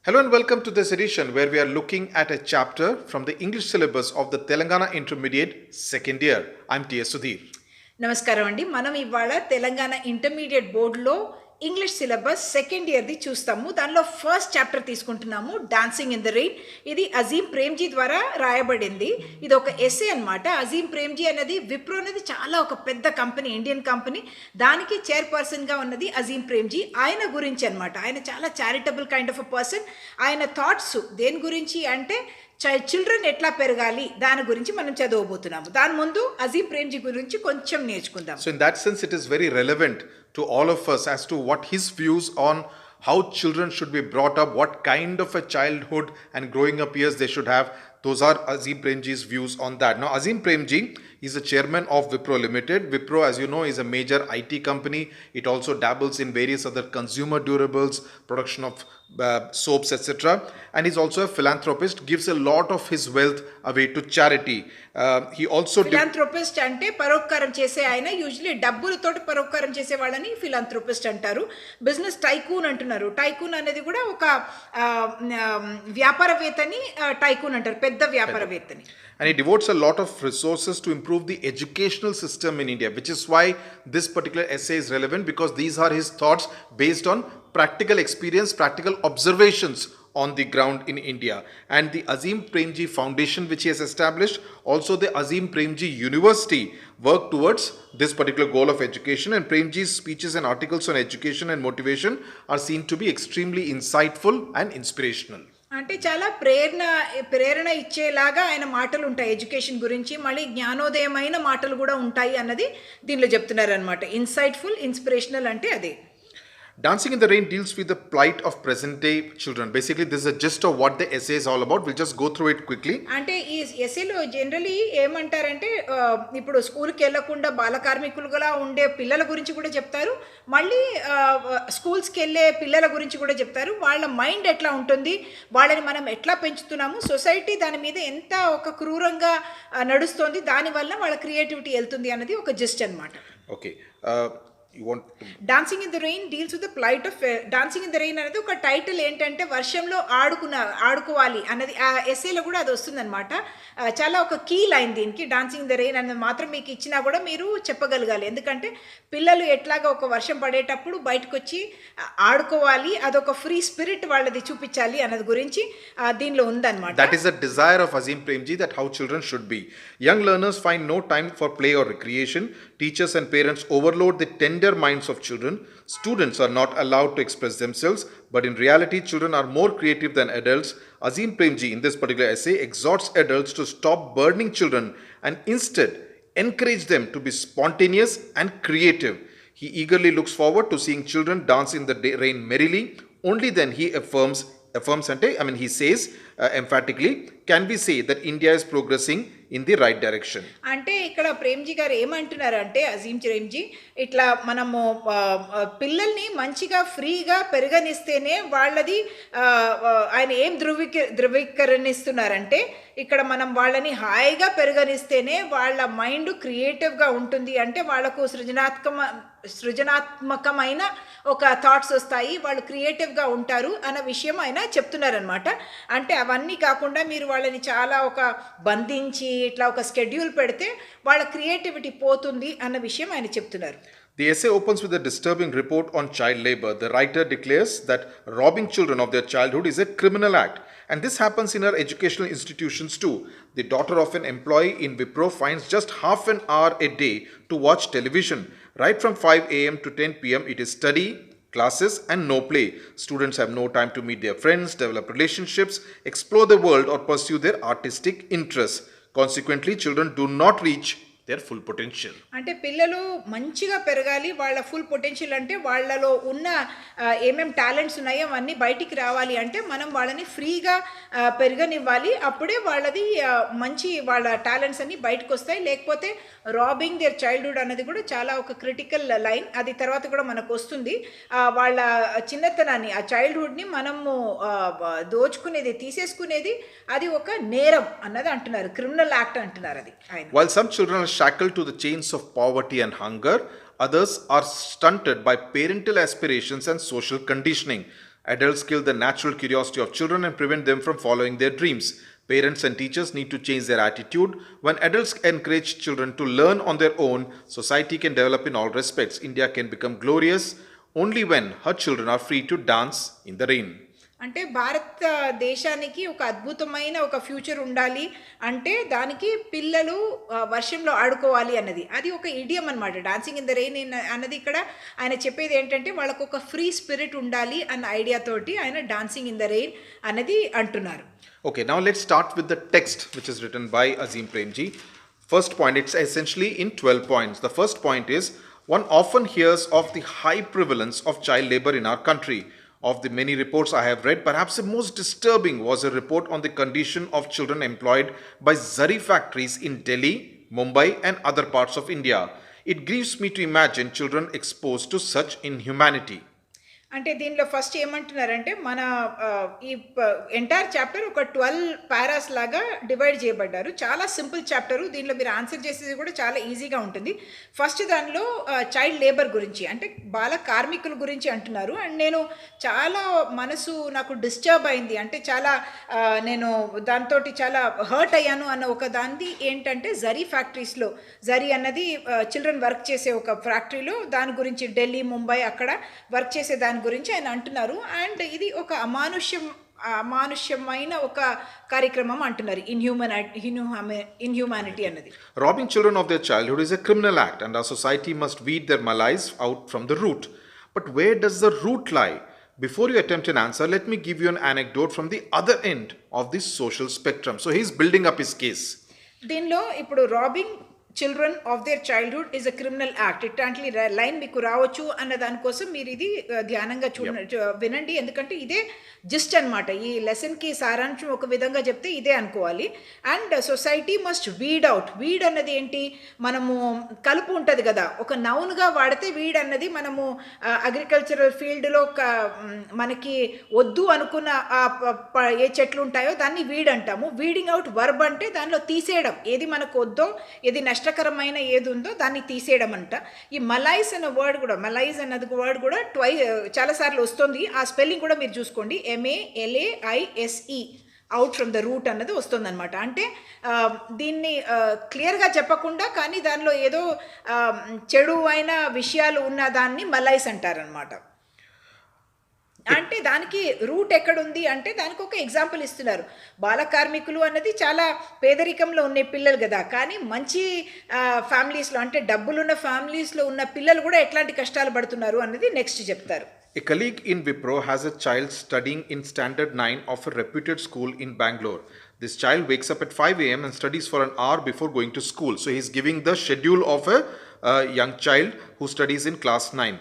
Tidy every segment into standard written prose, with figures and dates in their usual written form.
Hello and welcome to this edition where we are looking at a chapter from the English syllabus of the Telangana Intermediate second year. I'm T.S. Sudhir. నమస్కారం అండి. మనం ఇవాళ Telangana intermediate బోర్డులో English syllabus second ఇయర్ది చూస్తాము. దానిలో first chapter తీసుకుంటున్నాము, dancing in the rain. ఇది అజీం ప్రేమ్జీ ద్వారా రాయబడింది. ఇది ఒక ఎస్సే అనమాట. అజీం ప్రేమ్జీ అనేది విప్రో అనేది చాలా ఒక పెద్ద కంపెనీ, ఇండియన్ కంపెనీ. దానికి చైర్పర్సన్గా ఉన్నది అజీం ప్రేమ్జీ. ఆయన గురించి అనమాట. ఆయన చాలా charitable kind of a person. ఆయన థాట్స్ దేని గురించి అంటే చిల్డ్రన్ ఎట్లా పెరగాలి దాని గురించి మనం చదవబోతున్నాము. దాని ముందు అజీం ప్రేమ్జీ గురించి కొంచెం నేర్చుకుందాం. So in that sense it is very relevant to all of us as to what his views on how children should be brought up, what kind of a childhood and growing up years they should have. Those are Azim Premji's views on that. Now, Azim Premji is the chairman of Wipro Limited. Wipro, as you know, is a major IT company. It also dabbles in various other consumer durables, production of soaps, etc. And he's also a philanthropist, gives a lot of his wealth away to charity. He also philanthropist అంటే పరోపకారం చేసే ఆయన. Usually డబ్బులతోటి పరోపకారం చేసే వాళ్ళని philanthropist అంటారు. Business tycoon అంటున్నారు. Tycoon అనేది కూడా ఒక వ్యాపారవేత్తని టైకూన్ అంటారు, పెద్ద వ్యాపారవేత్తని. And he devotes a lot of resources to improve the educational system in India, which is why this particular essay is relevant, because these are his thoughts based on practical experience, practical observations on the ground in India. And the Azim Premji Foundation, which he has established, also the Azim Premji University, work towards this particular goal of education. And Premji's speeches and articles on education and motivation are seen to be extremely insightful and inspirational. అంటే చాలా ప్రేరణ ఇచ్చేలాగా ఆయన మాటలు ఉంటాయి education గురించి. మళ్ళీ జ్ఞానోదయమైన మాటలు కూడా ఉంటాయి అన్నది దీనిలో చెప్తున్నారనమాట. ఇన్సైట్ఫుల్, ఇన్స్పిరేషనల్ అంటే అదే. Dancing in the Rain deals with the plight of present day children. Basically, this is a gist of what the essay is all about. We'll just go through it quickly. అంటే ఈ ఎస్ఏలో generally ఏమంటారంటే ఇప్పుడు స్కూల్కి వెళ్ళకుండా బాల కార్మికులుగా ఉండే పిల్లల గురించి కూడా చెప్తారు. మళ్ళీ స్కూల్స్కి వెళ్ళే పిల్లల గురించి కూడా చెప్తారు. వాళ్ళ మైండ్ ఎట్లా ఉంటుంది, వాళ్ళని మనం ఎట్లా పెంచుతున్నాము, సొసైటీ దాని మీద ఎంత ఒక క్రూరంగా నడుస్తుంది, దానివల్ల వాళ్ళ క్రియేటివిటీ వెళ్తుంది అన్నది ఒక జిస్ట్ అనమాట. Okay. Dancing in the rain deals with the plight of dancing in the rain అనేది ఒక టైటిల్. ఏంటంటే వర్షంలో ఆడుకోవాలి అన్నది ఆ ఎస్ఏలో కూడా అది వస్తుందన్నమాట. చాలా ఒక కీ లైన్ దీనికి. డాన్సింగ్ ఇన్ ద రెయిన్ అనేది మాత్రం మీకు ఇచ్చినా కూడా మీరు చెప్పగలగాలి. ఎందుకంటే పిల్లలు ఎట్లాగా ఒక వర్షం పడేటప్పుడు బయటకు వచ్చి ఆడుకోవాలి, అదొక ఫ్రీ స్పిరిట్ వాళ్ళది చూపించాలి అన్నది గురించి దీనిలో ఉందన్నమాట. That is the desire of Azim Premji, that how children should be. Young learners find no time for play or recreation. Teachers and parents overload the tender minds of children. Students are not allowed to express themselves, but in reality children are more creative than adults. Azim Premji in this particular essay exhorts adults to stop burdening children and instead encourage them to be spontaneous and creative. He eagerly looks forward to seeing children dance in the rain merrily. Only then he affirms ante, he says emphatically, can we say that India is progressing in the right direction. అంటే ఇక్కడ ప్రేమ్జీ గారు ఏమంటున్నారంటే, అజీం ప్రేమ్జీ ఇట్లా మనము పిల్లల్ని మంచిగా ఫ్రీగా పెరగనిస్తేనే వాళ్ళది ఆయన ఏం ధృవీకరణిస్తున్నారంటే, ఇక్కడ మనం వాళ్ళని హాయిగా పెరగనిస్తేనే వాళ్ళ మైండ్ క్రియేటివ్గా ఉంటుంది. అంటే వాళ్ళకు సృజనాత్మకమైన ఒక థాట్స్ వస్తాయి, వాళ్ళు క్రియేటివ్గా ఉంటారు అన్న విషయం ఆయన చెప్తున్నారనమాట. అంటే అవన్నీ కాకుండా మీరు వాళ్ళని చాలా ఒక బంధించి ఇట్లా ఒక స్కెడ్యూల్ పెడితే వాళ్ళ క్రియేటివిటీ పోతుంది అన్న విషయం ఆయన చెప్తున్నారు. The essay opens with a disturbing report on child labor. The writer declares that robbing children of their childhood is a criminal act, and this happens in our educational institutions too. The daughter of an employee in Wipro finds just half an hour a day to watch television. Right from 5 a.m. to 10 p.m. it is study, classes and no play. Students have no time to meet their friends, develop relationships, explore the world or pursue their artistic interests. Consequently, children do not reach their full potential. అంటే పిల్లలు మంచిగా పెరగాలి, వాళ్ళ full potential అంటే వాళ్ళలో ఉన్న ఏమేం talents ఉన్నాయో అవన్నీ బయటికి రావాలి అంటే మనం వాళ్ళని ఫ్రీగా పెరగనివ్వాలి. అప్పుడే వాళ్ళది మంచి వాళ్ళ టాలెంట్స్ అన్ని బయటకు వస్తాయి. లేకపోతే రాబింగ్ దేర్ చైల్డ్హుడ్ అన్నది కూడా చాలా ఒక క్రిటికల్ లైన్. అది తర్వాత కూడా మనకు వస్తుంది. వాళ్ళ చిన్నతనాన్ని, ఆ చైల్డ్హుడ్ని మనము దోచుకునేది, తీసేసుకునేది అది ఒక నేరం అన్నది అంటున్నారు, క్రిమినల్ యాక్ట్ అంటున్నారు అది ఆయన. While some children are shackled to the chains of poverty and hunger, others are stunted by parental aspirations and social conditioning. Adults kill the natural curiosity of children and prevent them from following their dreams. Parents and teachers need to change their attitude. When adults encourage children to learn on their own, society can develop in all respects. India can become glorious only when her children are free to dance in the rain. అంటే భారతదేశానికి ఒక అద్భుతమైన ఒక future ఉండాలి అంటే దానికి పిల్లలు వర్షంలో ఆడుకోవాలి అన్నది అది ఒక ఇడియం అనమాట. డాన్సింగ్ ఇన్ ద రెయిన్ అన్నది ఇక్కడ ఆయన చెప్పేది ఏంటంటే వాళ్ళకు ఒక ఫ్రీ స్పిరిట్ ఉండాలి అన్న ఐడియా తోటి ఆయన డాన్సింగ్ ఇన్ ద రెయిన్ అన్నది అంటున్నారు. Okay, now let's start with the text which is written by Azim Premji. First point, it's essentially in 12 points. The first point is, one often hears of the high prevalence of child labor in our country. Of the many reports I have read, perhaps the most disturbing was a report on the condition of children employed by Zari factories in Delhi, Mumbai and other parts of India. It grieves me to imagine children exposed to such inhumanity. అంటే దీనిలో first ఏమంటున్నారంటే మన ఈ entire chapter ఒక 12 paras లాగా divide చేయబడ్డారు. చాలా simple chapter. దీనిలో మీరు ఆన్సర్ చేసేది కూడా చాలా ఈజీగా ఉంటుంది. ఫస్ట్ దానిలో చైల్డ్ లేబర్ గురించి అంటే బాల కార్మికుల గురించి అంటున్నారు. అండ్ నేను చాలా మనసు నాకు డిస్టర్బ్ అయింది. అంటే చాలా నేను దాంతో చాలా హర్ట్ అయ్యాను అన్న ఒక దాన్ని ఏంటంటే జరీ ఫ్యాక్టరీస్లో జరీ అన్నది చిల్డ్రన్ వర్క్ చేసే ఒక ఫ్యాక్టరీలో దాని గురించి ఢిల్లీ ముంబై అక్కడ వర్క్ చేసే దాని గురించి ఆయన అంటున్నారు. అండ్ ఇది ఒక అమానుష్యమైన ఒక కార్యక్రమం అంటున్నారు. ఇన్హ్యూమానిటీ అన్నది. Robbing children of their childhood is a criminal act and our society must weed their malice out from the root. But where does the root lie? Before you attempt an answer, let me give you an anecdote from the other end of this social spectrum. So he's building up his case. దీనిలో ఇప్పుడు robbing children of their childhood is a criminal act ఇట్లాంటి line మీకు రావచ్చు అన్న దానికోసం మీరు ఇది ధ్యానంగా వినండి. ఎందుకంటే ఇదే జస్ట్ అనమాట. ఈ లెసన్కి సారాంశం ఒక విధంగా చెప్తే ఇదే అనుకోవాలి. And society must weed out. Weed అన్నది ఏంటి? మనము కలుపు ఉంటుంది కదా, ఒక నౌన్గా వాడితే వీడ్ అన్నది మనము అగ్రికల్చరల్ ఫీల్డ్లో మనకి వద్దు అనుకున్న ఏ చెట్లు ఉంటాయో దాన్ని వీడ్ అంటాము. వీడింగ్ అవుట్ వర్బ్ అంటే దానిలో తీసేయడం, ఏది మనకు వద్దో ఏది నష్టకరమైన ఏది ఉందో దాన్ని తీసేయడం అంట. ఈ మలైజ్ అన్న వర్డ్ కూడా, మలైజ్ అన్నది వర్డ్ కూడా చాలాసార్లు వస్తుంది. ఆ స్పెల్లింగ్ కూడా మీరు చూసుకోండి. MALAISE out from the root అన్నది వస్తుంది అనమాట. అంటే దీన్ని క్లియర్గా చెప్పకుండా కానీ దానిలో ఏదో చెడు అయిన విషయాలు ఉన్న దాన్ని మలైజ్ అంటారనమాట. అంటే దానికి రూట్ ఎక్కడుంది అంటే దానికి ఒక ఎగ్జాంపుల్ ఇస్తున్నారు. బాల కార్మికులు అన్నది చాలా పేదరికంలో ఉండే పిల్లలు కదా, కానీ మంచి ఫ్యామిలీస్లో అంటే డబ్బులున్న ఫ్యామిలీస్లో ఉన్న పిల్లలు కూడా ఎట్లాంటి కష్టాలు పడుతున్నారు అన్నది నెక్స్ట్ చెప్తారు. A colleague in Wipro has a child studying in Standard 9 of a reputed school in Bangalore. This child wakes up at 5 a.m. and studies for an hour before going to school. So he's giving the schedule of a young child who studies in class 9.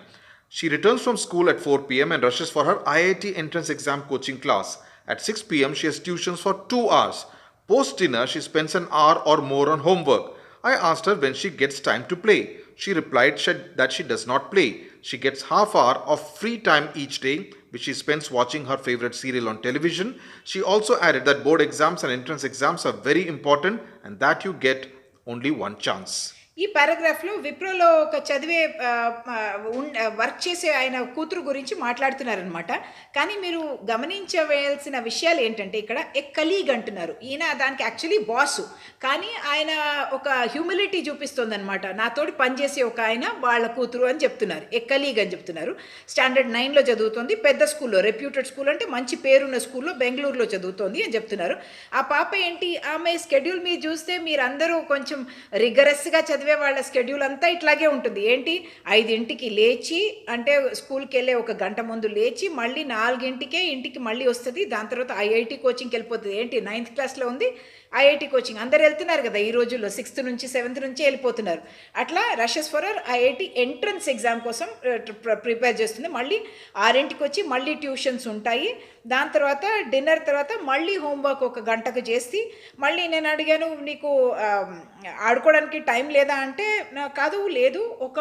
She returns from school at 4 p.m. and rushes for her IIT entrance exam coaching class. At 6 p.m. she has tuitions for 2 hours. Post dinner she spends an hour or more on homework. I asked her when she gets time to play. She replied that she does not play. She gets half hour of free time each day which she spends watching her favorite serial on television. She also added that board exams and entrance exams are very important and that you get only one chance. ఈ పారాగ్రాఫ్లో విప్రోలో ఒక చదివే work చేసే ఆయన కూతురు గురించి మాట్లాడుతున్నారనమాట. కానీ మీరు గమనించవలసిన విషయాలు ఏంటంటే ఇక్కడ ఏ కలీగ్ అంటున్నారు. ఈయన దానికి యాక్చువల్లీ బాసు, కానీ ఆయన ఒక హ్యూమిలిటీ చూపిస్తుంది అనమాట. నాతోటి పనిచేసే ఒక ఆయన వాళ్ళ కూతురు అని చెప్తున్నారు. ఏ కలీగ్ అని చెప్తున్నారు. స్టాండర్డ్ 9లో చదువుతుంది, పెద్ద స్కూల్లో, రెప్యూటెడ్ స్కూల్ అంటే మంచి పేరున్న స్కూల్లో బెంగళూరులో చదువుతోంది అని చెప్తున్నారు. ఆ పాప ఏంటి, ఆమె స్కెడ్యూల్ మీరు చూస్తే మీరందరూ కొంచెం రిగరస్గా చదివే వాళ్ళ స్కెడ్యూల్ అంతా ఇట్లాగే ఉంటుంది. ఏంటి, 5 లేచి అంటే స్కూల్కి వెళ్ళే ఒక గంట ముందు లేచి మళ్ళీ 4 ఇంటికి మళ్ళీ వస్తుంది. దాని తర్వాత IIT కోచింగ్కి వెళ్ళిపోతుంది. ఏంటి, 9th క్లాస్లో ఉంది IIT కోచింగ్. అందరు వెళ్తున్నారు కదా ఈ రోజుల్లో, 6th నుంచి 7th నుంచి వెళ్ళిపోతున్నారు. అట్లా rashes for IIT entrance exam కోసం ప్రిపేర్ చేస్తుంది. మళ్ళీ 6 వచ్చి మళ్ళీ ట్యూషన్స్ ఉంటాయి. దాని తర్వాత డిన్నర్ తర్వాత మళ్ళీ హోంవర్క్ ఒక గంటకు చేసి మళ్ళీ నేను అడిగాను నీకు ఆడుకోవడానికి టైం లేదా అంటే కాదు లేదు, ఒక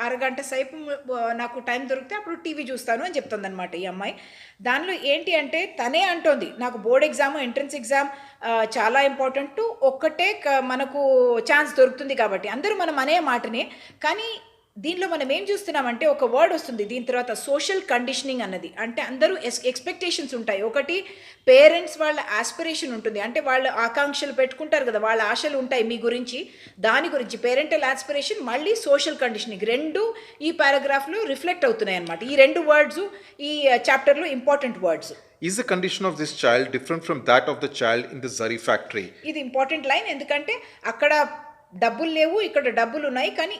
అరగంట సేపు నాకు టైం దొరికితే అప్పుడు టీవీ చూస్తాను అని చెప్తుంది అనమాట ఈ అమ్మాయి. దానిలో ఏంటి అంటే తనే అంటోంది నాకు బోర్డ్ ఎగ్జామ్ ఎంట్రన్స్ ఎగ్జామ్ చాలా ఇంపార్టెంట్, ఒక్కటే మనకు ఛాన్స్ దొరుకుతుంది కాబట్టి అందరూ మనం అనే మాటనే. కానీ దీనిలో మనం ఏం చూస్తున్నామంటే ఒక వర్డ్ వస్తుంది దీని తర్వాత సోషల్ కండిషనింగ్ అన్నది. అంటే అందరూ ఎక్స్‌పెక్టేషన్స్ ఉంటాయి. ఒకటి పేరెంట్స్ వాళ్ళ యాస్పిరేషన్ ఉంటుంది. అంటే వాళ్ళు ఆకాంక్షలు పెట్టుకుంటారు కదా! వాళ్ళ ఆశలు ఉంటాయి మీ గురించి. దాని గురించి పేరెంటల్ యాస్పిరేషన్ మళ్ళీ సోషల్ కండిషనింగ్ 2 ఈ పారాగ్రాఫ్‌లో రిఫ్లెక్ట్ అవుతున్నాయన్నమాట. ఈ 2 వర్డ్స్ ఈ చాప్టర్‌లో important words. Is the condition of this child different from that of the child in the Zari factory? ఇది ఇంపార్టెంట్ లైన్. ఎందుకంటే అక్కడ డబ్బులు లేవు, ఇక్కడ డబ్బులున్నాయి. కానీ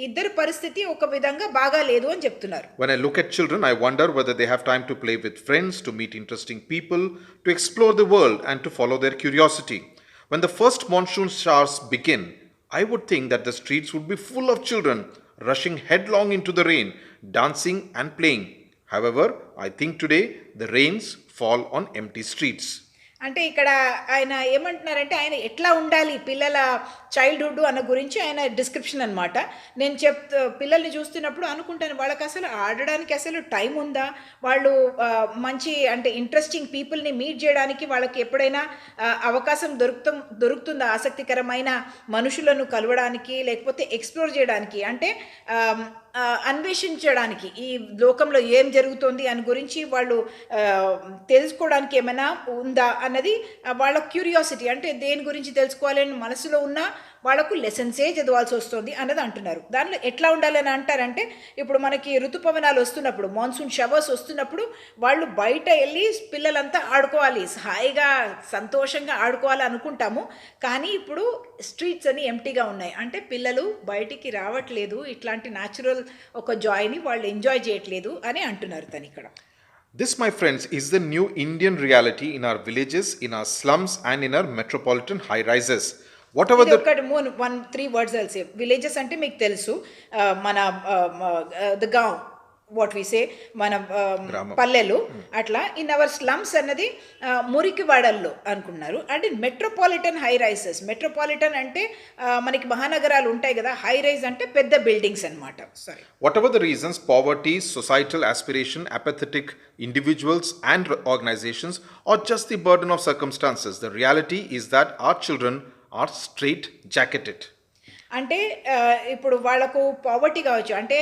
ఇద్దరి పరిస్థితి ఒక విధంగా బాగా లేదు అని చెప్తున్నారు. When I look at children, I wonder whether they have time to play with friends, to meet interesting people, to explore the world, and to follow their curiosity. When the first monsoon showers begin, I would think that the streets would be full of children rushing headlong into the rain, dancing and playing. However, I think today the rains fall on empty streets. అంటే ఇక్కడ ఆయన ఏమంటున్నారంటే ఆయన ఎట్లా ఉండాలి పిల్లల childhood అన్న గురించి ఆయన డిస్క్రిప్షన్ అనమాట. నేను పిల్లల్ని చూస్తున్నప్పుడు అనుకుంటాను వాళ్ళకి అసలు ఆడడానికి అసలు టైం ఉందా, వాళ్ళు మంచి అంటే ఇంట్రెస్టింగ్ పీపుల్ని మీట్ చేయడానికి వాళ్ళకి ఎప్పుడైనా అవకాశం దొరుకుతుందా, ఆసక్తికరమైన మనుషులను కలవడానికి లేకపోతే ఎక్స్ప్లోర్ చేయడానికి, అంటే అన్వేషించడానికి ఈ లోకంలో ఏం జరుగుతుంది అని గురించి వాళ్ళు తెలుసుకోవడానికి ఏమైనా ఉందా అన్నది వాళ్ళ క్యూరియాసిటీ. అంటే దేని గురించి తెలుసుకోవాలని మనసులో ఉన్న వాళ్ళకు లెసన్సే చదవాల్సి వస్తుంది అన్నది అంటున్నారు. దానిలో ఎట్లా ఉండాలని అంటారంటే ఇప్పుడు మనకి ఋతుపవనాలు వస్తున్నప్పుడు, మాన్సూన్ షవర్స్ వస్తున్నప్పుడు వాళ్ళు బయట వెళ్ళి పిల్లలంతా ఆడుకోవాలి, హాయిగా సంతోషంగా ఆడుకోవాలి అనుకుంటాము. కానీ ఇప్పుడు స్ట్రీట్స్ అన్ని ఎంటీగా ఉన్నాయి. అంటే పిల్లలు బయటికి రావట్లేదు, ఇట్లాంటి న్యాచురల్ ఒక జాయ్ని వాళ్ళు ఎంజాయ్ చేయట్లేదు అని అంటున్నారు తను ఇక్కడ. This, my friends, is the new Indian reality in our villages, in our slums, and in our metropolitan high rises. Whatever the 3 words I'll say. Villages అంటే మీకు తెలుసు, మన ద గావ్ వాట్ వి సే, మన పల్లెలు అట్లా. ఇన్ అవర్ స్లమ్స్ అన్నది మురికి వాడల్లో అనుకున్నారు. అంటే మెట్రోపాలిటన్ హై రైసెస్. మెట్రోపాలిటన్ అంటే మనకి మహానగరాలు ఉంటాయి కదా, హై రైజ్ అంటే పెద్ద బిల్డింగ్స్ అన్నమాట. Sorry. Whatever the reasons, poverty, societal aspiration, apathetic individuals and organizations, or just the burden of circumstances, the reality is that our children are straight jacketed. అంటే ఇప్పుడు వాళ్ళకు పావర్టీ కావచ్చు, అంటే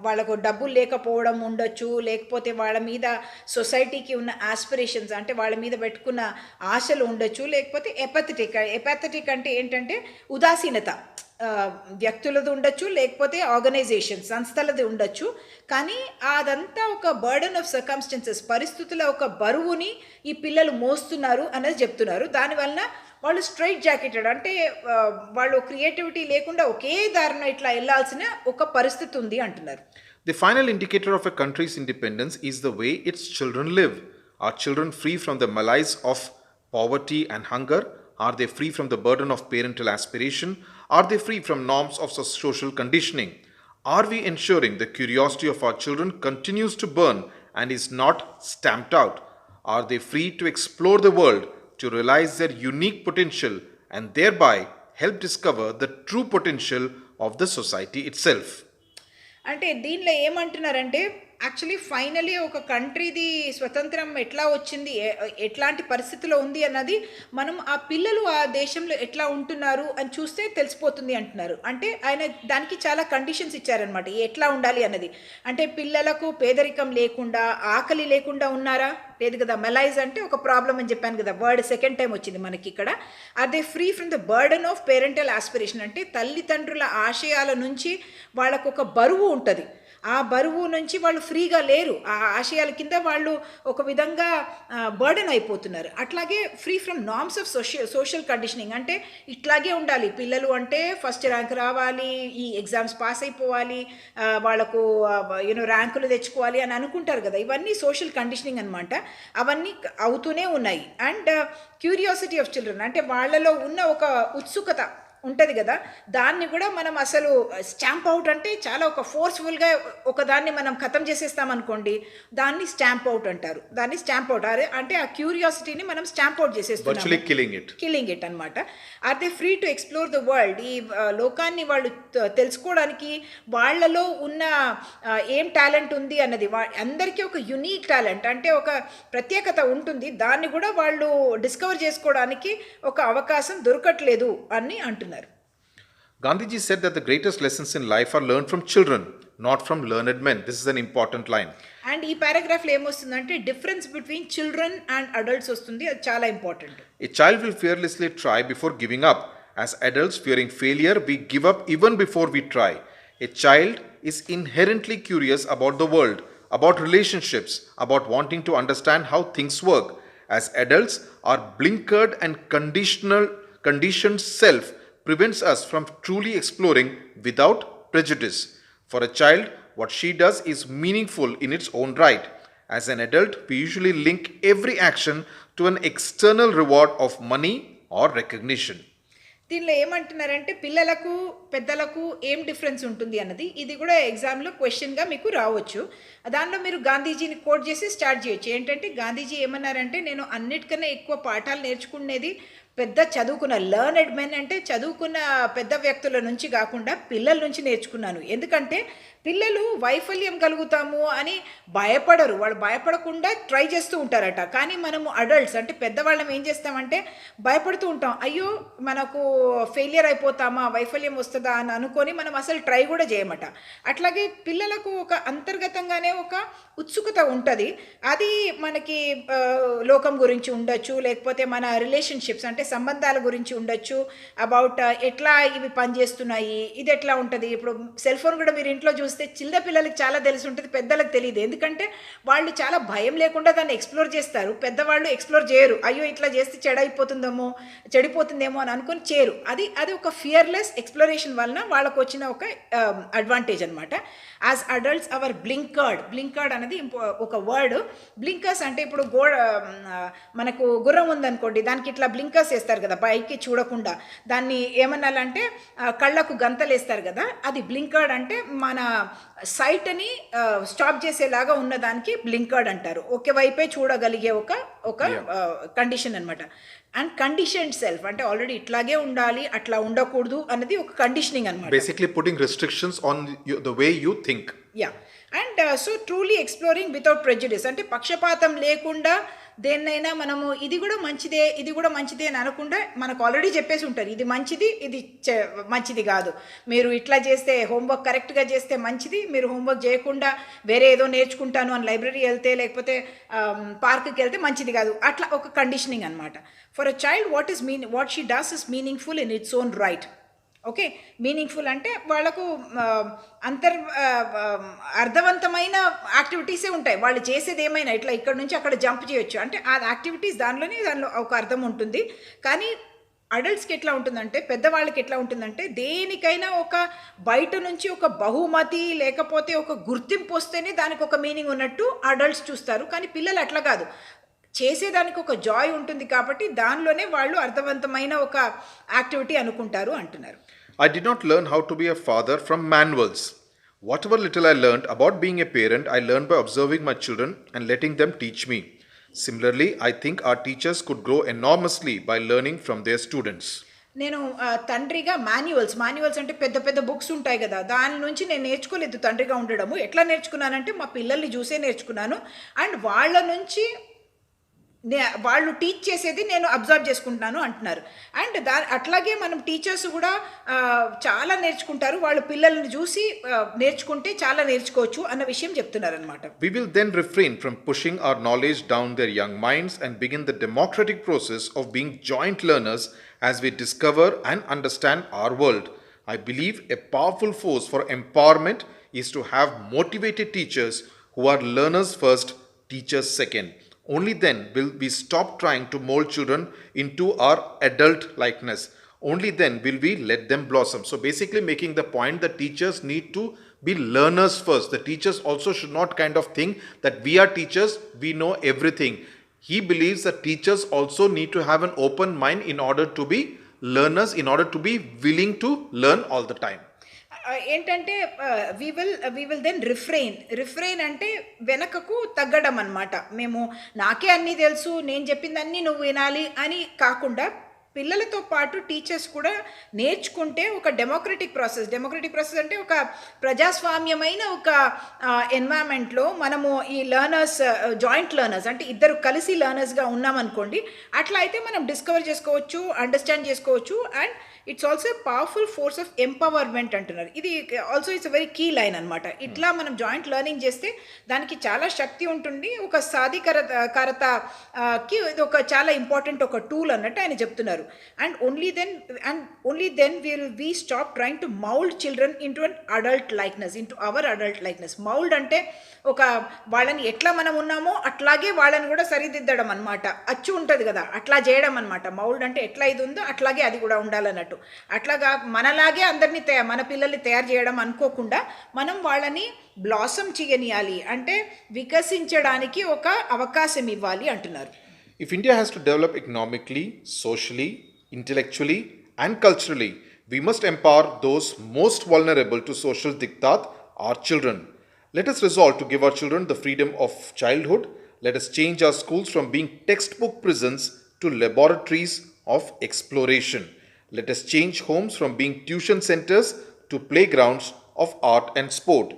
వాళ్ళకు డబ్బులు లేకపోవడం ఉండొచ్చు, లేకపోతే వాళ్ళ మీద సొసైటీకి ఉన్న ఆస్పిరేషన్స్ అంటే వాళ్ళ మీద పెట్టుకున్న ఆశలు ఉండొచ్చు, లేకపోతే ఎపాథెటిక్ అంటే ఏంటంటే ఉదాసీనత వ్యక్తులది ఉండొచ్చు, లేకపోతే ఆర్గనైజేషన్ సంస్థలది ఉండొచ్చు. కానీ అదంతా ఒక బర్డన్ ఆఫ్ సర్కమ్స్టెన్సెస్, పరిస్థితుల ఒక బరువుని ఈ పిల్లలు మోస్తున్నారు అనేది చెప్తున్నారు. దానివలన వాళ్ళు స్ట్రైట్ జాకెటెడ్, అంటే వాళ్ళు క్రియేటివిటీ లేకుండా ఒకే దారిన ఇట్లా వెళ్ళాల్సిన ఒక పరిస్థితి ఉంది అంటున్నారు. The final indicator of a country's independence is the way its children live. Are children free from the malaise of poverty and hunger? Are they free from the burden of parental aspiration? Are they free from norms of social conditioning? Are we ensuring the curiosity of our children continues to burn and is not stamped out? Are they free to explore the world, to realize their unique potential and thereby help discover the true potential of the society itself? అంటే దీనిలో ఏమంటున్నారంటే actually finally ఒక కంట్రీది స్వతంత్రం ఎట్లా వచ్చింది, ఎట్లాంటి పరిస్థితిలో ఉంది అన్నది మనం ఆ పిల్లలు ఆ దేశంలో ఎట్లా ఉంటున్నారు అని చూస్తే తెలిసిపోతుంది అంటున్నారు. అంటే ఆయన దానికి చాలా కండిషన్స్ ఇచ్చారనమాట ఎట్లా ఉండాలి అన్నది. అంటే పిల్లలకు పేదరికం లేకుండా, ఆకలి లేకుండా ఉన్నారా? లేదు కదా. మెలైజ్ అంటే ఒక ప్రాబ్లం అని చెప్పాను కదా, వర్డ్ సెకండ్ టైం వచ్చింది మనకి ఇక్కడ. Are they free from the burden of parental aspiration, అంటే తల్లిదండ్రుల ఆశయాల నుంచి వాళ్ళకు ఒక బరువు ఉంటుంది, ఆ బరువు నుంచి వాళ్ళు ఫ్రీగా లేరు, ఆ ఆశయాల కింద వాళ్ళు ఒక విధంగా బర్డెన్ అయిపోతున్నారు. అట్లాగే free from norms of social conditioning, అంటే ఇట్లాగే ఉండాలి పిల్లలు, అంటే ఫస్ట్ ర్యాంక్ రావాలి, ఈ ఎగ్జామ్స్ పాస్ అయిపోవాలి, వాళ్ళకు ర్యాంకులు తెచ్చుకోవాలి అని అనుకుంటారు కదా. ఇవన్నీ సోషల్ కండిషనింగ్ అనమాట. అవన్నీ అవుతూనే ఉన్నాయి. అండ్ క్యూరియాసిటీ ఆఫ్ చిల్డ్రన్, అంటే వాళ్ళలో ఉన్న ఒక ఉత్సుకత ఉంటుంది కదా, దాన్ని కూడా మనం అసలు స్టాంప్ అవుట్, అంటే చాలా ఒక ఫోర్స్ఫుల్గా ఒక దాన్ని మనం ఖతం చేసేస్తామనుకోండి, దాన్ని స్టాంప్ అవుట్ అంటారు. దాన్ని స్టాంప్ అవుట్ అంటే ఆ క్యూరియాసిటీని మనం స్టాంప్ అవుట్ చేసేస్తాం, కిల్లింగ్ ఇట్ అనమాట. Are they free to explore the world, ఈ లోకాన్ని వాళ్ళు తెలుసుకోవడానికి వాళ్ళలో ఉన్న ఏం టాలెంట్ ఉంది అన్నది, అందరికీ ఒక యునీక్ టాలెంట్ అంటే ఒక ప్రత్యేకత ఉంటుంది, దాన్ని కూడా వాళ్ళు డిస్కవర్ చేసుకోవడానికి ఒక అవకాశం దొరకట్లేదు అని అంటున్నారు. Gandhiji said that the greatest lessons in life are learned from children, not from learned men. This is an important line. And ఈ పారాగ్రాఫ్లో ఏమొస్తుందంటే difference between children and adults వస్తుంది, అది చాలా important. A child will fearlessly try before giving up. As adults, fearing failure, we give up even before we try. A child is inherently curious about the world, about relationships, about wanting to understand how things work. As adults, our blinkered and conditioned self prevents us from truly exploring without prejudice. For a child, what she does is meaningful in its own right. As an adult, we usually link every action to an external reward of money or recognition. దీనిలో ఏమంటున్నారంటే పిల్లలకు పెద్దలకు ఏం difference ఉంటుంది అన్నది, ఇది కూడా ఎగ్జామ్లో క్వశ్చన్గా మీకు రావచ్చు. దానిలో మీరు గాంధీజీని కోట్ చేసి స్టార్ట్ చేయొచ్చు. ఏంటంటే గాంధీజీ ఏమన్నారంటే, నేను అన్నిటికన్నా ఎక్కువ పాఠాలు నేర్చుకునేది పెద్ద చదువుకున్న లర్నెడ్ మెన్, అంటే చదువుకున్న పెద్ద వ్యక్తుల నుంచి కాకుండా పిల్లల నుంచి నేర్చుకున్నాను. ఎందుకంటే పిల్లలు వైఫల్యం కలుగుతాము అని భయపడరు, వాళ్ళు భయపడకుండా ట్రై చేస్తూ ఉంటారట. కానీ మనము అడల్ట్స్ అంటే పెద్దవాళ్ళం ఏం చేస్తామంటే భయపడుతూ ఉంటాం, అయ్యో మనకు ఫెయిలియర్ అయిపోతామా, వైఫల్యం వస్తుందా అని అనుకొని మనం అసలు ట్రై కూడా చేయమట. అట్లాగే పిల్లలకు ఒక అంతర్గతంగానే ఒక ఉత్సుకత ఉంటుంది. అది మనకి లోకం గురించి ఉండొచ్చు, లేకపోతే మన రిలేషన్షిప్స్ అంటే సంబంధాల గురించి ఉండొచ్చు, అబౌట్ ఎట్లా ఇవి పనిచేస్తున్నాయి, ఇది ఎట్లా ఉంటుంది. ఇప్పుడు సెల్ ఫోన్ కూడా మీరు ఇంట్లో చూస్తే చిన్న పిల్లలకి చాలా తెలిసి ఉంటుంది, పెద్దలకు తెలియదు. ఎందుకంటే వాళ్ళు చాలా భయం లేకుండా దాన్ని ఎక్స్ప్లోర్ చేస్తారు, పెద్దవాళ్ళు ఎక్స్ప్లోర్ చేయరు. అయ్యో ఇట్లా చేస్తే చెడిపోతుందేమో అని అనుకొని చేయరు. అది ఒక ఫియర్లెస్ ఎక్స్ప్లోరేషన్ వలన వాళ్ళకు వచ్చిన ఒక అడ్వాంటేజ్ అనమాట. యాజ్ అడల్ట్స్ అవర్ బ్లింకర్డ్ అనేది ఒక వర్డ్. బ్లింకర్స్ అంటే ఇప్పుడు మనకు గుర్రం ఉందనుకోండి, దానికి ఇట్లా బ్లింకర్స్ వేస్తారు కదా పైకి చూడకుండా, దాన్ని ఏమన్నాలంటే కళ్ళకు గంతలు వేస్తారు కదా, అది బ్లింకర్డ్. అంటే మన సైట్ని స్టాప్ చేసేలాగా ఉన్నదానికి బ్లింకర్డ్ అంటారు. ఒకే వైపే చూడగలిగే ఒక కండిషన్ అనమాట. అండ్ కండిషన్డ్ సెల్ఫ్ అంటే ఆల్రెడీ ఇట్లాగే ఉండాలి, అట్లా ఉండకూడదు అన్నది ఒక కండిషనింగ్ అనమాట. Basically putting restrictions on the way you think. Yeah. And so truly exploring without prejudice అంటే పక్షపాతం లేకుండా దేన్నైనా మనము ఇది కూడా మంచిదే అని అనకుండా మనకు ఆల్రెడీ చెప్పేసి ఉంటారు, ఇది మంచిది, ఇది మంచిది కాదు, మీరు ఇట్లా చేస్తే హోంవర్క్ కరెక్ట్గా చేస్తే మంచిది, మీరు హోంవర్క్ చేయకుండా వేరే ఏదో నేర్చుకుంటాను అని లైబ్రరీ వెళ్తే లేకపోతే పార్క్కి వెళ్తే మంచిది కాదు. అట్లా ఒక కండిషనింగ్ అనమాట. For a child what she does is meaningful in its own right. Okay, meaningful అంటే వాళ్ళకు అర్థవంతమైన యాక్టివిటీసే ఉంటాయి. వాళ్ళు చేసేది ఏమైనా ఇట్లా ఇక్కడ నుంచి అక్కడ జంప్ చేయొచ్చు అంటే ఆ యాక్టివిటీస్ దానిలో ఒక అర్థం ఉంటుంది. కానీ అడల్ట్స్కి ఎట్లా ఉంటుందంటే, పెద్దవాళ్ళకి ఎట్లా ఉంటుందంటే, దేనికైనా ఒక బయట నుంచి ఒక బహుమతి లేకపోతే ఒక గుర్తింపు వస్తేనే దానికి ఒక మీనింగ్ ఉన్నట్టు అడల్ట్స్ చూస్తారు. కానీ పిల్లలు అట్లా కాదు, చేసేదానికి ఒక జాయ్ ఉంటుంది కాబట్టి దానిలోనే వాళ్ళు అర్థవంతమైన ఒక యాక్టివిటీ అనుకుంటారు అంటున్నారు. I did not learn how to be a father from manuals. Whatever little I learned about being a parent, I learned by observing my children and letting them teach me. Similarly, I think our teachers could grow enormously by learning from their students. నేను తండ్రిగా manuals అంటే పెద్ద పెద్ద books ఉంటాయి కదా, దాని నుంచి నేను నేర్చుకోలేదు తండ్రిగా ఉండడము. ఎట్లా నేర్చుకున్నానంటే మా పిల్లల్ని చూసే నేర్చుకున్నాను. అండ్ వాళ్ళ నుంచి వాళ్ళు టీచ్ చేసేది నేను అబ్జర్వ్ చేసుకుంటున్నాను అంటున్నారు. అండ్ అట్లాగే మనం టీచర్స్ కూడా చాలా నేర్చుకుంటారు, వాళ్ళు పిల్లల్ని చూసి నేర్చుకుంటే చాలా నేర్చుకోవచ్చు అన్న విషయం చెప్తున్నారు అనమాట. We will then refrain from pushing our knowledge down their young minds and begin the democratic process of being joint learners as we discover and understand our world. I believe a powerful force for empowerment is to have motivated teachers who are learners first, teachers second. Only then will we stop trying to mold children into our adult likeness. Only then will we let them blossom. So basically making the point that teachers need to be learners first. The teachers also should not kind of think that we are teachers, we know everything. He believes that teachers also need to have an open mind in order to be learners, in order to be willing to learn all the time. ఏంటంటే we will then refrain అంటే వెనకకు తగ్గడం అనమాట. మేము నాకే అన్నీ తెలుసు, నేను చెప్పిందన్నీ నువ్వు వినాలి అని కాకుండా పిల్లలతో పాటు టీచర్స్ కూడా నేర్చుకుంటే ఒక డెమోక్రటిక్ ప్రాసెస్ అంటే ఒక ప్రజాస్వామ్యమైన ఒక ఎన్వైరన్మెంట్లో మనము ఈ లెర్నర్స్ జాయింట్ లెర్నర్స్ అంటే ఇద్దరు కలిసి లెర్నర్స్గా ఉన్నామనుకోండి, అట్లా అయితే మనం డిస్కవర్ చేసుకోవచ్చు, అండర్స్టాండ్ చేసుకోవచ్చు. And it's also powerful force of empowerment అంటున్నారు. ఇది also it's a very key line అనమాట. ఇట్లా మనం జాయింట్ లెర్నింగ్ చేస్తే దానికి చాలా శక్తి ఉంటుంది. ఒక సాధికారతకి ఇది ఒక చాలా ఇంపార్టెంట్ ఒక టూల్ అన్నట్టు ఆయన చెప్తున్నారు. And only then we stop trying to mould children into an adult likeness, into hour adult likeness. Mould అంటే ఒక వాళ్ళని ఎట్లా మనం ఉన్నామో అట్లాగే వాళ్ళని కూడా సరిదిద్దడం అనమాట. అచ్చు ఉంటుంది కదా, అట్లా చేయడం అనమాట. మౌల్డ్ అంటే ఎట్లా ఇది ఉందో అట్లాగే అది కూడా ఉండాలన్నట్టు. అట్లాగా మనలాగే అందరినీ మన పిల్లల్ని తయారు చేయడం అనుకోకుండా మనం వాళ్ళని బ్లాసమ్ చేయనియాలి, అంటే వికసించడానికి ఒక అవకాశం ఇవ్వాలి అంటున్నారు. If India has to develop economically, socially, intellectually, and culturally, we must empower those most vulnerable to social diktat, our children. Let us resolve to give our children the freedom of childhood. Let us change our schools from being textbook prisons to laboratories of exploration. Let us change homes from being tuition centers to playgrounds of art and sport.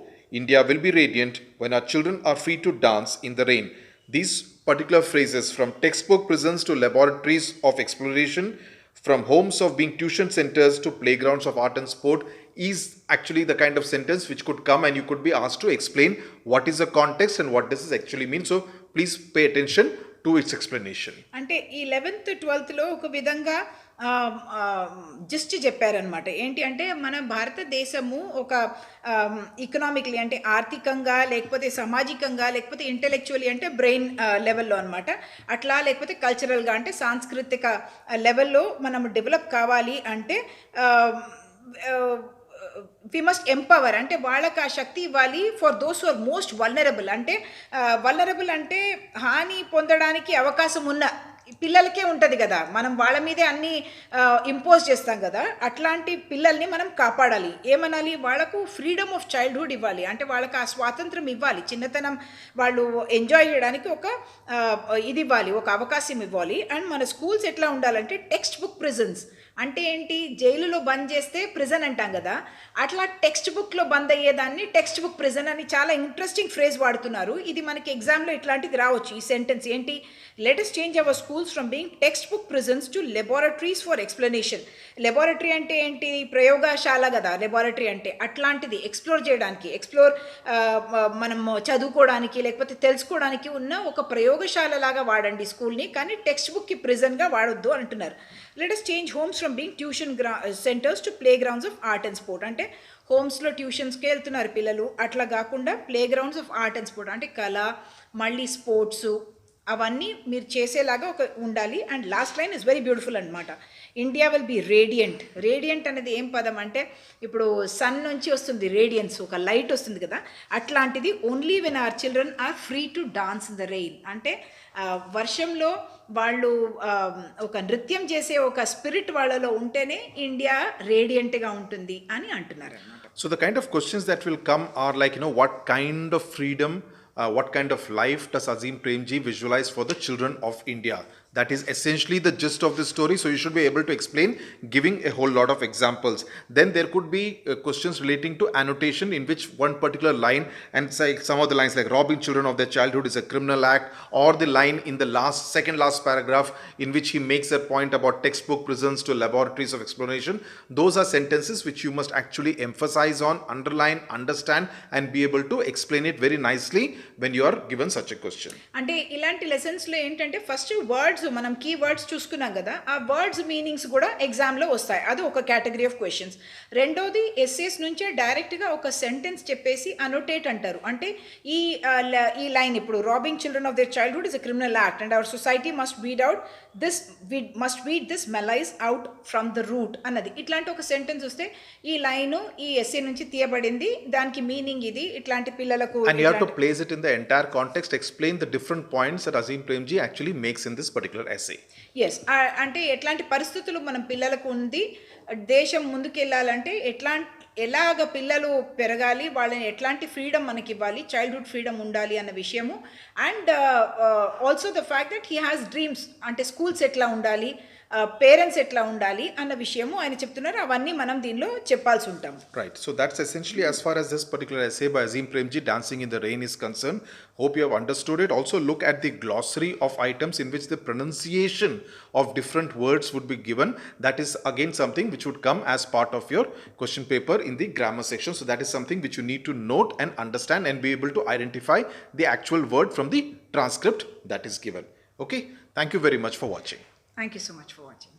India will be radiant when our children are free to dance in the rain. These particular phrases, from textbook prisons to laboratories of exploration, from homes of being tuition centers to playgrounds of art and sport, is actually the kind of sentence which could come and you could be asked to explain what is the context and what does this actually mean. So please pay attention to its explanation. అంటే ఈ 11th 12thలో ఒక విధంగా just చెప్పారనమాట. ఏంటి అంటే మన భారతదేశము ఒక ఎకనామిక్లీ అంటే ఆర్థికంగా, లేకపోతే సామాజికంగా, లేకపోతే ఇంటెలెక్చువల్లీ అంటే బ్రెయిన్ లెవెల్లో అనమాట, అట్లా లేకపోతే కల్చరల్గా అంటే సాంస్కృతిక లెవెల్లో మనం డెవలప్ కావాలి అంటే వి మస్ట్ ఎంపవర్ అంటే వాళ్ళకి ఆ శక్తి ఇవ్వాలి. For those who are most vulnerable అంటే వల్నరబుల్ అంటే హాని పొందడానికి అవకాశం ఉన్న పిల్లలకే ఉంటుంది కదా, మనం వాళ్ళ మీదే అన్నీ ఇంపోజ్ చేస్తాం కదా, అట్లాంటి పిల్లల్ని మనం కాపాడాలి. ఏమనాలి, వాళ్ళకు ఫ్రీడమ్ ఆఫ్ చైల్డ్హుడ్ ఇవ్వాలి, అంటే వాళ్ళకి ఆ స్వాతంత్రం ఇవ్వాలి, చిన్నతనం వాళ్ళు ఎంజాయ్ చేయడానికి ఒక ఇది ఇవ్వాలి, ఒక అవకాశం ఇవ్వాలి. అండ్ మన స్కూల్స్ ఎట్లా ఉండాలంటే టెక్స్ట్ బుక్ ప్రిజన్స్ అంటే ఏంటి, జైలులో బంద్ చేస్తే ప్రిజన్ అంటాం కదా, అట్లా టెక్స్ట్ బుక్లో బంద్ అయ్యేదాన్ని టెక్స్ట్ బుక్ ప్రిజన్ అని చాలా ఇంట్రెస్టింగ్ ఫ్రేజ్ వాడుతున్నారు. ఇది మనకి ఎగ్జామ్లో ఇట్లాంటిది రావచ్చు. ఈ సెంటెన్స్ ఏంటి, let us change our schools from being text book prisons to laboratories for explanation. Laboratory అంటే ఏంటి, ప్రయోగశాల కదా లెబొరేటరీ అంటే, అట్లాంటిది ఎక్స్ప్లోర్ చేయడానికి, మనం చదువుకోవడానికి లేకపోతే తెలుసుకోవడానికి ఉన్న ఒక ప్రయోగశాల లాగా వాడండి స్కూల్ని, కానీ టెక్స్ట్ బుక్కి ప్రిజన్గా వాడొద్దు అంటున్నారు. Let us change homes from being tuition centres to playgrounds of art and sport. అంటే హోమ్స్లో ట్యూషన్స్కి వెళ్తున్నారు పిల్లలు, అట్లా కాకుండా playgrounds of art and sport అంటే కళ, మళ్ళీ స్పోర్ట్స్, అవన్నీ మీరు చేసేలాగా ఒక ఉండాలి. And last line is very beautiful అనమాట. India will be radiant. Radiant అనేది ఏం పదం అంటే, ఇప్పుడు సన్ నుంచి వస్తుంది రేడియన్స్, ఒక లైట్ వస్తుంది కదా, అట్లాంటిది only when our children are free to dance in the rain. అంటే వర్షంలో వాళ్ళు ఒక నృత్యం చేసే ఒక స్పిరిట్ వాళ్ళలో ఉంటేనే ఇండియా రేడియంట్గా ఉంటుంది అని అంటున్నారు అన్నమాట. So the kind of questions that will come are like, what kind of freedom, what kind of life does Azim Premji visualize for the children of India? That is essentially the gist of the story. So you should be able to explain, giving a whole lot of examples. Then there could be questions relating to annotation, in which one particular line, and say some of the lines like robbing children of their childhood is a criminal act, or the line in the second last paragraph in which he makes a point about textbook prisons to laboratories of exploration. Those are sentences which you must actually emphasize on, underline, understand, and be able to explain it very nicely when you are given such a question. అంటే ఇలాంటి లెసన్స్లో ఏంటంటే first words, మనం key words చూసుకున్నాం కదా, ఆ words meanings కూడా ఎగ్జామ్లో వస్తాయి. అది ఒక కేటగిరీ ఆఫ్ క్వశ్చన్స్. రెండోది ఎస్సేస్ నుంచే డైరెక్ట్గా ఒక సెంటెన్స్ చెప్పేసి అనోటేట్ అంటారు. అంటే ఈ లైన్ ఇప్పుడు, robbing children of their childhood is a criminal act and our society must weed this malaise out from the root అన్నది, ఇట్లాంటి ఒక సెంటెన్స్ వస్తే ఈ లైను ఈ ఎస్సే నుంచి తీయబడింది, దానికి మీనింగ్ ఇది, ఇట్లాంటి పిల్లలకు. And you have to place it in the entire context, explain the different points that Azim Premji actually makes in this particular essay. Yes, అంటే ఎట్లాంటి పరిస్థితులు మనం పిల్లలకు ఉంది, దేశం ముందుకెళ్ళాలంటే ఎలాగ పిల్లలు పెరగాలి, వాళ్ళని ఎట్లాంటి ఫ్రీడమ్ మనకి ఇవ్వాలి, చైల్డ్హుడ్ ఫ్రీడమ్ ఉండాలి అన్న విషయము. And also the fact that he has dreams, అంటే స్కూల్స్ ఎట్లా ఉండాలి, పేరెంట్స్ ఎట్లా ఉండాలి అన్న విషయము ఆయన చెప్తున్నారు. అవన్నీ మనం దీనిలో చెప్పాల్సి ఉంటాం. Right. So that's essentially as far as this particular essay by Azim Premji, Dancing in the Rain, is concerned. Hope you have understood it. Also look at the glossary of items in which the pronunciation of different words would be given. That is again something which would come as part of your question paper in the grammar section. So that is something which you need to note and understand and be able to identify the actual word from the transcript that is given. Okay. Thank you very much for watching. Thank you so much for watching.